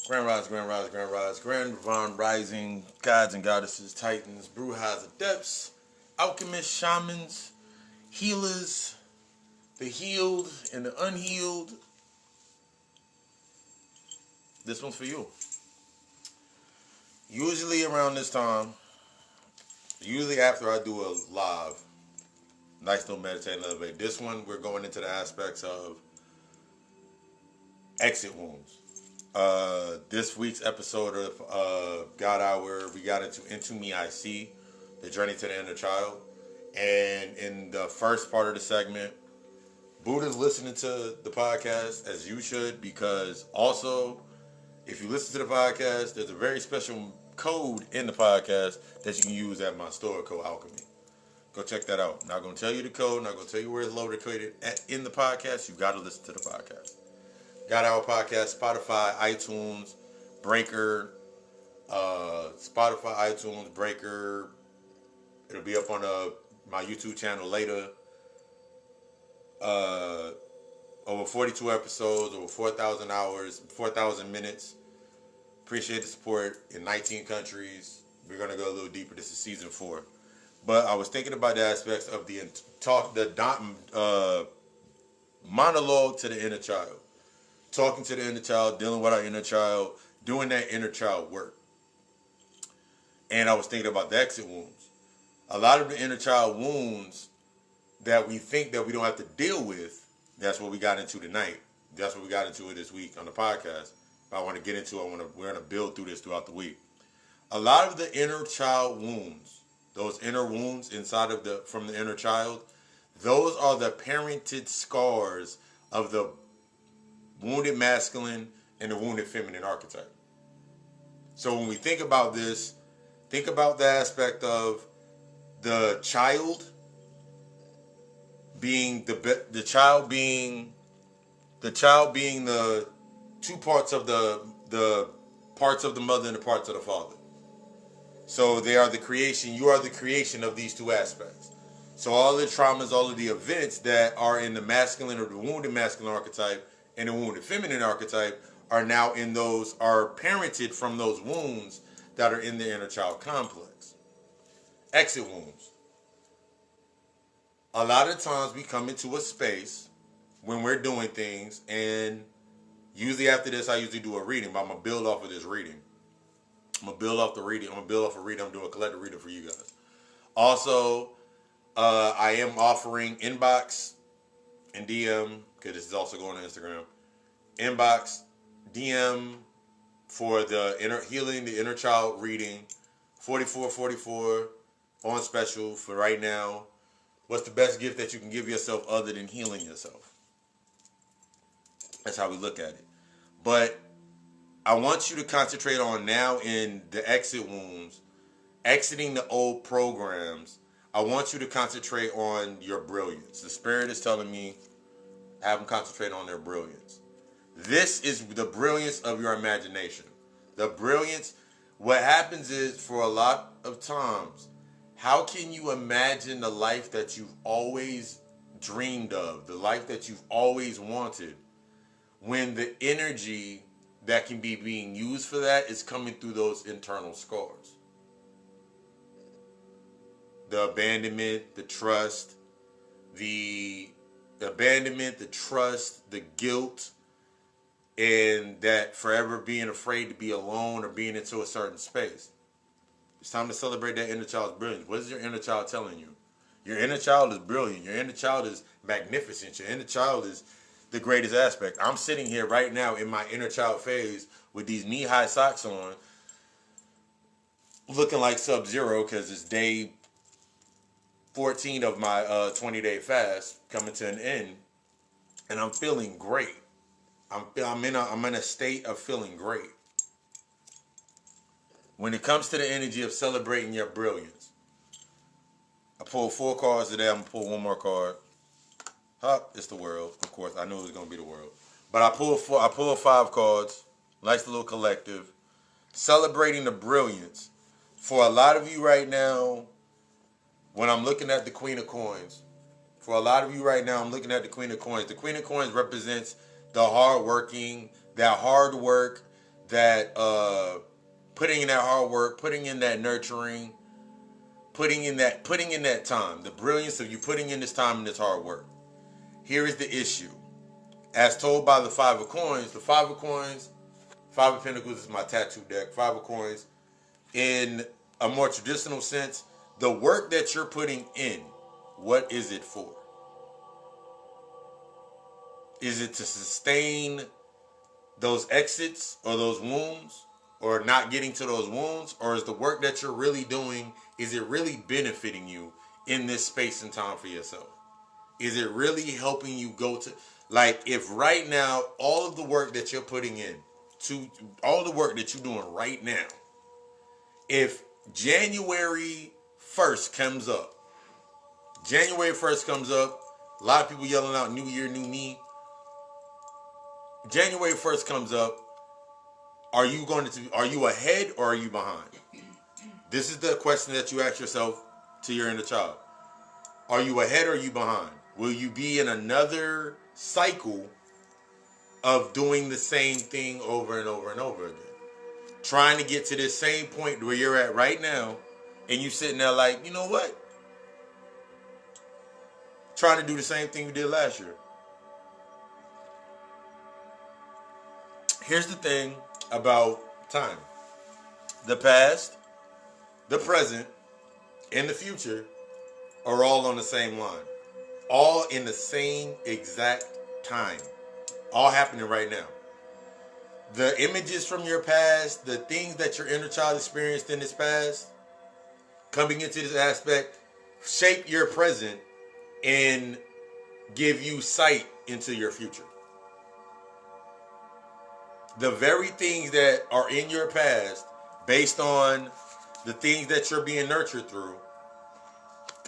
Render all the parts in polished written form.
Grand Rise, Grand Rise, Grand Rise, Grand Divine Rising, gods and goddesses, titans, brujas, adepts, alchemists, shamans, healers, the healed and the unhealed. This one's for you. Usually around this time, usually after I do a live, Nice Don't Meditate and Elevate. This one, we're going into the aspects of exit wounds. This week's episode of God Hour, we got into Me I See, the journey to the inner child. And in the first part of the segment, Buddha's listening to the podcast, as you should, because also, if you listen to the podcast, there's a very special code in the podcast that you can use at my store called Alchemy. Go check that out. Not going to tell you the code, not going to tell you where it's located in the podcast. You got to listen to the podcast. Got Our Podcast, Spotify, iTunes, Breaker, Spotify, iTunes, Breaker. It'll be up on my YouTube channel later. Over 42 episodes, over 4,000 hours, 4,000 minutes. Appreciate the support in 19 countries. We're going to go a little deeper. This is season 4. But I was thinking about the aspects of the monologue to the inner child. Talking to the inner child, dealing with our inner child, doing that inner child work. And I was thinking about the exit wounds. A lot of the inner child wounds that we think that we don't have to deal with, that's what we got into tonight. That's what we got into this week on the podcast. I want to get into it. We're going to build through this throughout the week. A lot of the inner child wounds, those inner wounds inside of from the inner child, those are the parented scars of the wounded masculine and the wounded feminine archetype. So when we think about this, think about the aspect of the child being the child being the two parts of the parts of the mother and the parts of the father. So they are the creation. You are the creation of these two aspects. So all the traumas, all of the events that are in the masculine or the wounded masculine archetype and the wounded feminine archetype are now are parented from those wounds that are in the inner child complex. Exit wounds. A lot of times we come into a space when we're doing things, and usually after this I usually do a reading, but I'm going to build off of this reading. I'm going to build off the reading. I'm going to build off a reading. I'm doing a collective reading for you guys. Also, I am offering inbox and DM, because this is also going on Instagram. Inbox, DM for the healing the inner child reading. $44.44 on special for right now. What's the best gift that you can give yourself other than healing yourself? That's how we look at it. But I want you to concentrate on now in the exit wounds, exiting the old programs. I want you to concentrate on your brilliance. The spirit is telling me, have them concentrate on their brilliance. This is the brilliance of your imagination. The brilliance, what happens is, for a lot of times, how can you imagine the life that you've always dreamed of, the life that you've always wanted, when the energy that can be being used for that is coming through those internal scars? The abandonment, the trust, the guilt, and that forever being afraid to be alone or being into a certain space. It's time to celebrate that inner child's brilliance. What is your inner child telling you? Your inner child is brilliant. Your inner child is magnificent. Your inner child is the greatest aspect. I'm sitting here right now in my inner child phase with these knee-high socks on, looking like Sub-Zero because it's day 14 of my 20-day fast coming to an end, and I'm feeling great. I'm in a state of feeling great. When it comes to the energy of celebrating your brilliance, I pulled 4 cards today. I'm gonna pull one more card. It's the world, of course. I knew it was gonna be the world, but I pulled 5 cards. Nice little collective, celebrating the brilliance. For a lot of you right now, when I'm looking at the Queen of Coins, I'm looking at the Queen of Coins. The Queen of Coins represents the hard working, that hard work, that putting in that hard work, putting in that nurturing, putting in that time, the brilliance of you putting in this time and this hard work. Here is the issue. As told by the Five of Coins, Five of Pentacles is my tattoo deck. Five of Coins, in a more traditional sense, the work that you're putting in, what is it for? Is it to sustain those exits or those wounds, or not getting to those wounds? Or is the work that you're really doing, is it really benefiting you in this space and time for yourself? Is it really helping you go to, like, if right now, all of the work that you're putting in, to all the work that you're doing right now, if January 1st comes up, a lot of people yelling out New Year, New Me. January 1st comes up, are you ahead or are you behind? This is the question that you ask yourself to your inner child. Are you ahead or are you behind? Will you be in another cycle of doing the same thing over and over and over again? Trying to get to this same point where you're at right now, and you sitting there like, you know what? Trying to do the same thing you did last year. Here's the thing about time. The past, the present, and the future are all on the same line. All in the same exact time. All happening right now. The images from your past, the things that your inner child experienced in this past, coming into this aspect, shape your present and give you sight into your future. The very things that are in your past, based on the things that you're being nurtured through,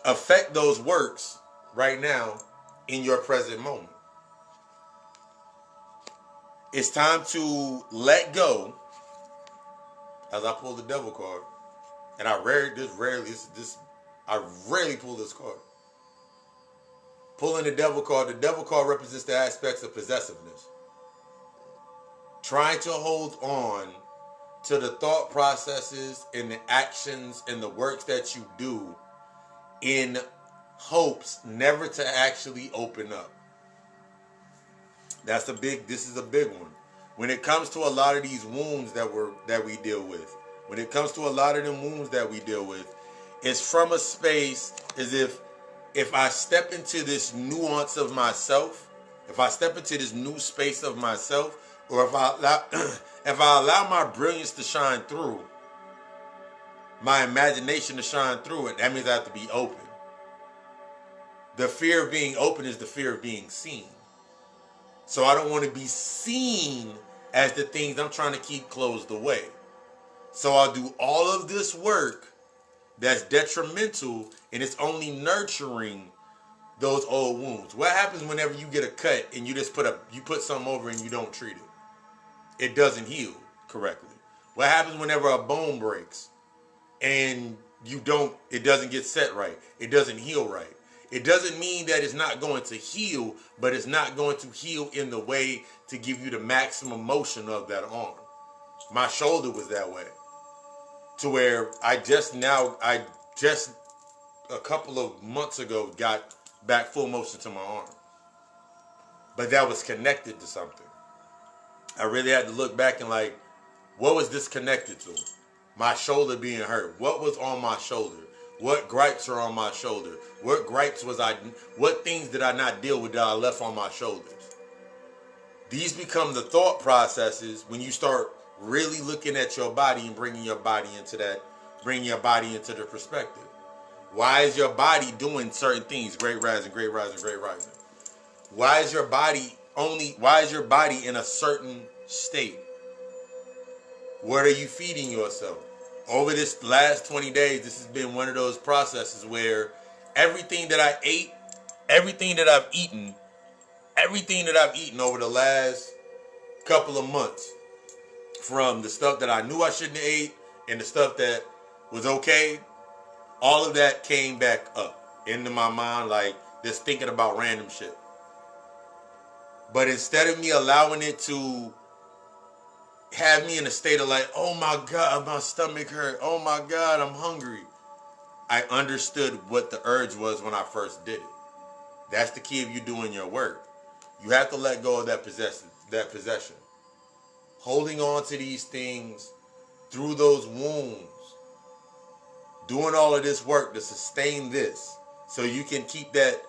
affect those works right now in your present moment. It's time to let go. As I pull the devil card, and I rarely pull this card. Pulling the devil card represents the aspects of possessiveness. Trying to hold on to the thought processes and the actions and the works that you do in hopes never to actually open up. This is a big one. When it comes to a lot of these wounds that we deal with, it's from a space as if I step into this nuance of myself, if I step into this new space of myself, or if I allow my brilliance to shine through, my imagination to shine through it, that means I have to be open. The fear of being open is the fear of being seen. So I don't want to be seen as the things I'm trying to keep closed away. So I'll do all of this work that's detrimental, and it's only nurturing those old wounds. What happens whenever you get a cut and you just put something over and you don't treat it? It doesn't heal correctly. What happens whenever a bone breaks and it doesn't get set right? It doesn't heal right. It doesn't mean that it's not going to heal, but it's not going to heal in the way to give you the maximum motion of that arm. My shoulder was that way. To where I just a couple of months ago got back full motion to my arm. But that was connected to something. I really had to look back and like, what was this connected to? My shoulder being hurt. What was on my shoulder? What gripes are on my shoulder? What things did I not deal with that I left on my shoulders? These become the thought processes when you start really looking at your body and bringing your body into the perspective. Why is your body doing certain things? Great rising, great rising, great rising. Why is your body in a certain state? What are you feeding yourself? Over this last 20 days, this has been one of those processes where everything that I ate, everything that I've eaten over the last couple of months, from the stuff that I knew I shouldn't have ate and the stuff that was okay, all of that came back up into my mind, like just thinking about random shit. But instead of me allowing it to have me in a state of like, oh my God, my stomach hurt. Oh my God, I'm hungry. I understood what the urge was when I first did it. That's the key of you doing your work. You have to let go of that possession. Holding on to these things through those wounds. Doing all of this work to sustain this. So you can keep that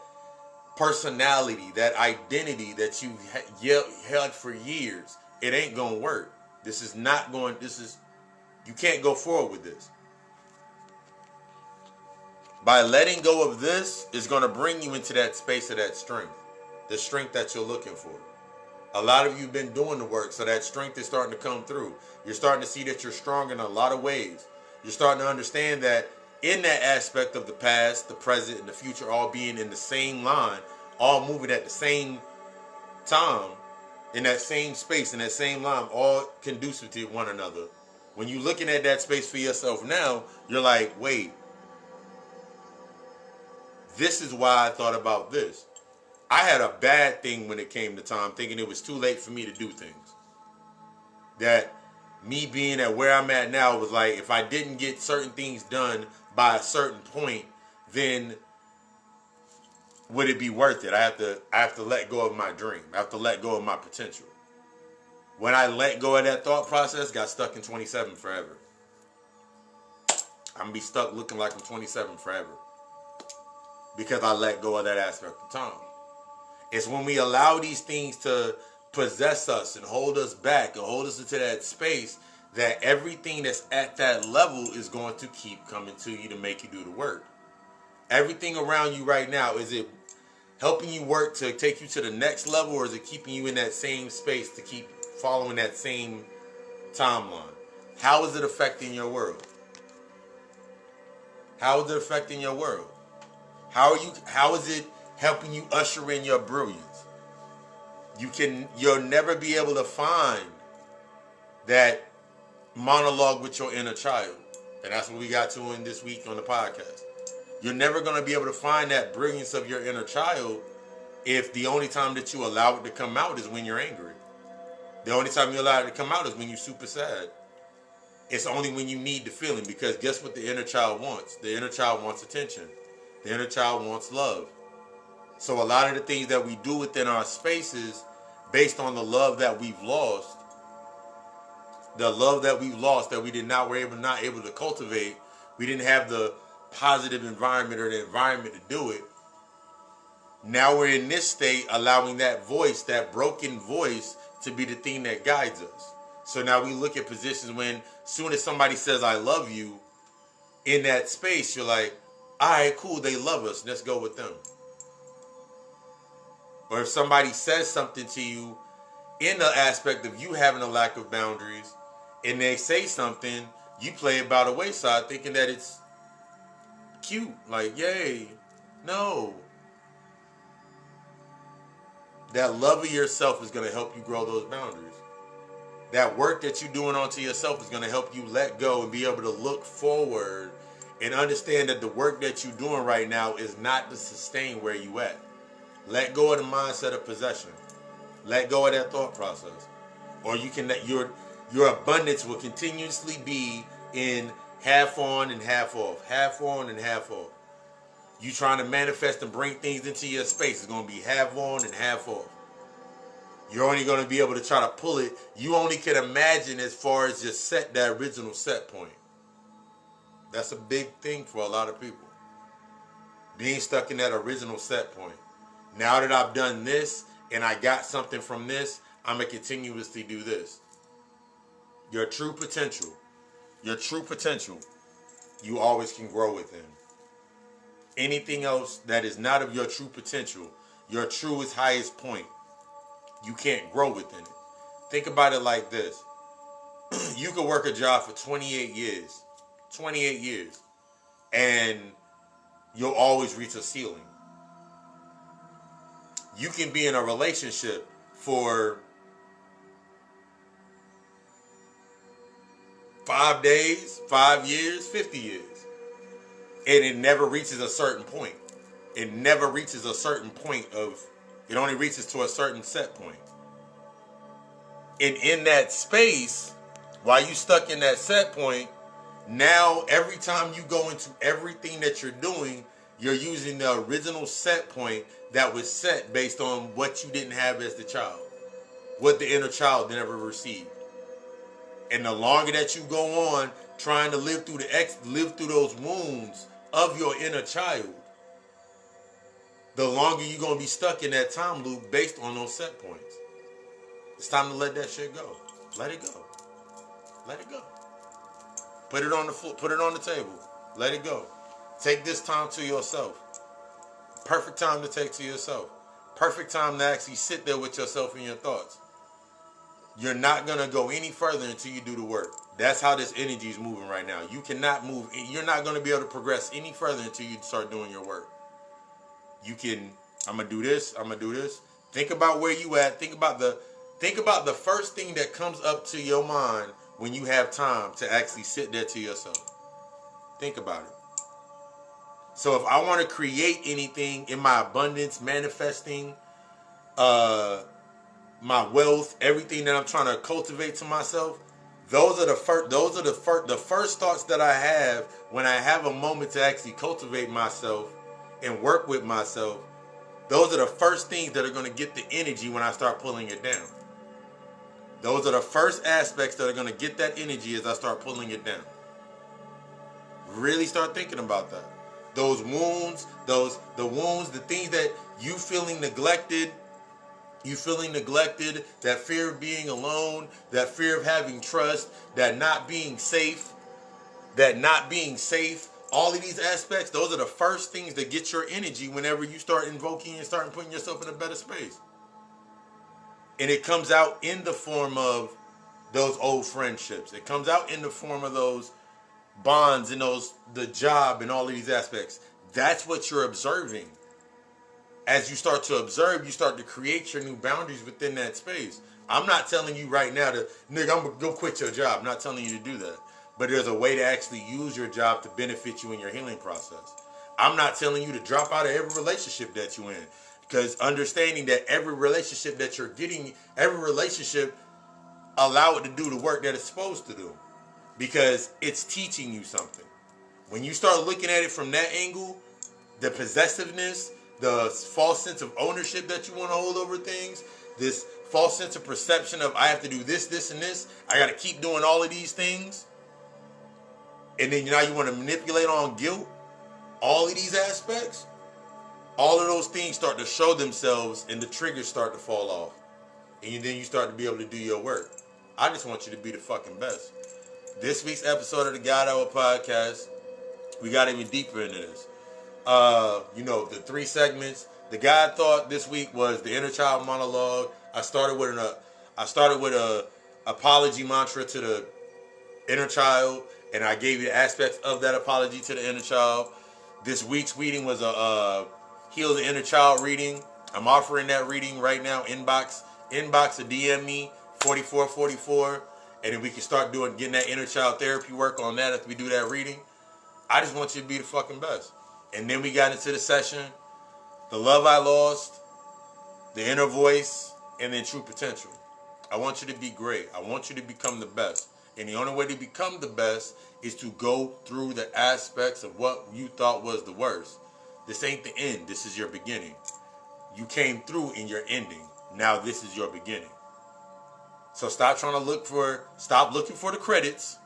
personality, that identity that you held for years. It ain't going to work. You can't go forward with this. By letting go of this is going to bring you into that space of that strength. The strength that you're looking for. A lot of you have been doing the work, so that strength is starting to come through. You're starting to see that you're strong in a lot of ways. You're starting to understand that in that aspect of the past, the present, and the future all being in the same line, all moving at the same time, in that same space, in that same line, all conducive to one another. When you're looking at that space for yourself now, you're like, wait, this is why I thought about this. I had a bad thing when it came to time, thinking it was too late for me to do things. That me being at where I'm at now was like, if I didn't get certain things done by a certain point, then would it be worth it? I have to let go of my dream. I have to let go of my potential. When I let go of that thought process, got stuck in 27 forever. I'm gonna be stuck looking like I'm 27 forever. Because I let go of that aspect of time. It's when we allow these things to possess us and hold us back and hold us into that space that everything that's at that level is going to keep coming to you to make you do the work. Everything around you right now, is it helping you work to take you to the next level, or is it keeping you in that same space to keep following that same timeline? How is it affecting your world? How is it affecting your world? How is it helping you usher in your brilliance? You'll never be able to find that monologue with your inner child. And that's what we got to in this week on the podcast. You're never going to be able to find that brilliance of your inner child if the only time that you allow it to come out is when you're angry. The only time you allow it to come out is when you're super sad. It's only when you need the feeling, because guess what the inner child wants? The inner child wants attention. The inner child wants love. So a lot of the things that we do within our spaces, based on the love that we've lost, that we were not able to cultivate, we didn't have the positive environment or the environment to do it. Now we're in this state, allowing that voice, that broken voice, to be the thing that guides us. So now we look at positions when, soon as somebody says, I love you, in that space, you're like, all right, cool, they love us, let's go with them. Or if somebody says something to you in the aspect of you having a lack of boundaries, and they say something, you play it by the wayside thinking that it's cute. Like, yay. No. That love of yourself is going to help you grow those boundaries. That work that you're doing onto yourself is going to help you let go and be able to look forward and understand that the work that you're doing right now is not to sustain where you at. Let go of the mindset of possession. Let go of that thought process. Or you can let your abundance will continuously be in half on and half off. Half on and half off. You trying to manifest and bring things into your space, it's going to be half on and half off. You're only going to be able to try to pull it. You only can imagine as far as just set that original set point. That's a big thing for a lot of people. Being stuck in that original set point. Now that I've done this and I got something from this, I'm going to continuously do this. Your true potential, you always can grow within. Anything else that is not of your true potential, your truest, highest point, you can't grow within it. Think about it like this. You could work a job for 28 years, and you'll always reach a ceiling. You can be in a relationship for 5 days, 5 years, 50 years. And it never reaches a certain point. It only reaches to a certain set point. And in that space, while you stuck in that set point, now every time you go into everything that you're doing, you're using the original set point that was set based on what you didn't have as the child, what the inner child never received. And the longer that you go on trying to live through those wounds of your inner child, the longer you're going to be stuck in that time loop based on those set points. It's time to let that shit go. Let it go. Let it go. Put it on the floor. Put it on the table. Let it go. Take this time to yourself. Perfect time to take to yourself. Perfect time to actually sit there with yourself and your thoughts. You're not going to go any further until you do the work. That's how this energy is moving right now. You cannot move. You're not going to be able to progress any further until you start doing your work. You can, I'm going to do this. I'm going to do this. Think about where you at. Think about the first thing that comes up to your mind when you have time to actually sit there to yourself. Think about it. So if I want to create anything in my abundance, manifesting, my wealth, everything that I'm trying to cultivate to myself, those are the first thoughts that I have when I have a moment to actually cultivate myself and work with myself. Those are the first things that are going to get the energy when I start pulling it down. Those are the first aspects that are going to get that energy as I start pulling it down. Really start thinking about that. Those wounds, the things that you feeling neglected, that fear of being alone, that fear of having trust, that not being safe, all of these aspects, those are the first things that get your energy whenever you start invoking and start putting yourself in a better space. And it comes out in the form of those old friendships. It comes out in the form of those bonds and the job and all of these aspects. That's what you're observing. As you start to observe, you start to create your new boundaries within that space. I'm not telling you right now to, nigga, I'm going to go quit your job. I'm not telling you to do that. But there's a way to actually use your job to benefit you in your healing process. I'm not telling you to drop out of every relationship that you're in. Because understanding that every relationship that you're getting, every relationship, allow it to do the work that it's supposed to do. Because it's teaching you something. When you start looking at it from that angle, the possessiveness, the false sense of ownership that you want to hold over things, this false sense of perception of I have to do this, this, and this. I got to keep doing all of these things. And then now you want to manipulate on guilt. All of these aspects. All of those things start to show themselves and the triggers start to fall off. And then you start to be able to do your work. I just want you to be the fucking best. This week's episode of the God Hour podcast, we got even deeper into this. The 3 segments. The God thought this week was the inner child monologue. I started with a apology mantra to the inner child, and I gave you the aspects of that apology to the inner child. This week's reading was a Heal the Inner Child reading. I'm offering that reading right now. Inbox or DM me 4444, and then we can start getting that inner child therapy work on that after we do that reading. I just want you to be the fucking best. And then we got into the session, the love I lost, the inner voice, and then true potential. I want you to be great. I want you to become the best. And the only way to become the best is to go through the aspects of what you thought was the worst. This ain't the end. This is your beginning. You came through in your ending. Now this is your beginning. So stop looking for the credits.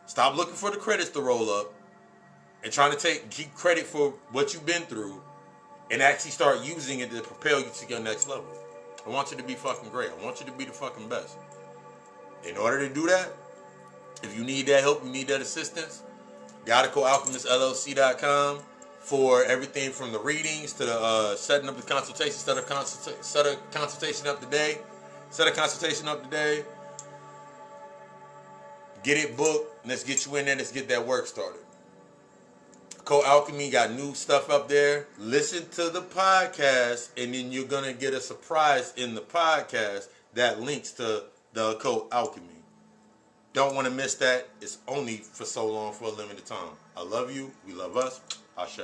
Stop looking for the credits to roll up. And trying to keep credit for what you've been through and actually start using it to propel you to your next level. I want you to be fucking great. I want you to be the fucking best. In order to do that, if you need that help, you need that assistance, GodCoAlchemistLLC.com for everything from the readings to the setting up the consultation, set a consultation up today. Get it booked. Let's get you in there. Let's get that work started. Occult Alchemy got new stuff up there. Listen to the podcast, and then you're going to get a surprise in the podcast that links to the Occult Alchemy. Don't want to miss that. It's only for so long, for a limited time. I love you. We love us. Ashe.